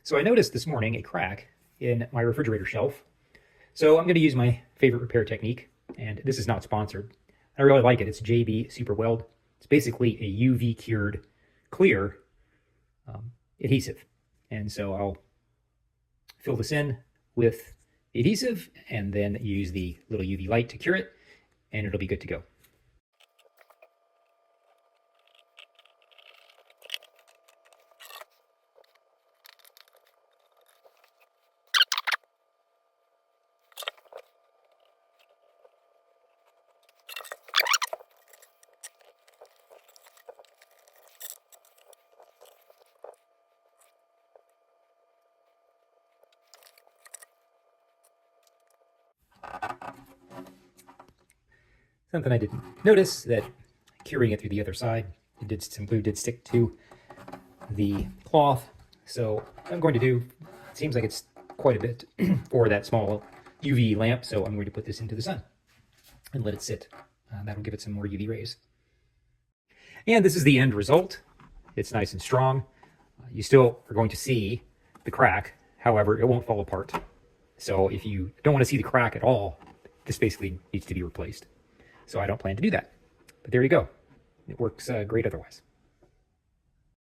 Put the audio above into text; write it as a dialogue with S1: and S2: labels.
S1: So I noticed this morning a crack in my refrigerator shelf. So I'm going to use my favorite repair technique, and this is not sponsored. I really like it. It's JB Super Weld. It's basically a UV cured clear adhesive. And so I'll fill this in with the adhesive and then use the little UV light to cure it, and it'll be good to go. Something I didn't notice, that curing it through the other side, some glue did stick to the cloth. So what I'm going to do, it seems like it's quite a bit for that small UV lamp, so I'm going to put this into the sun and let it sit. That'll give it some more UV rays. And this is the end result. It's nice and strong. You still are going to see the crack, however, it won't fall apart. So if you don't want to see the crack at all, this basically needs to be replaced. So I don't plan to do that. But there you go. It works great otherwise.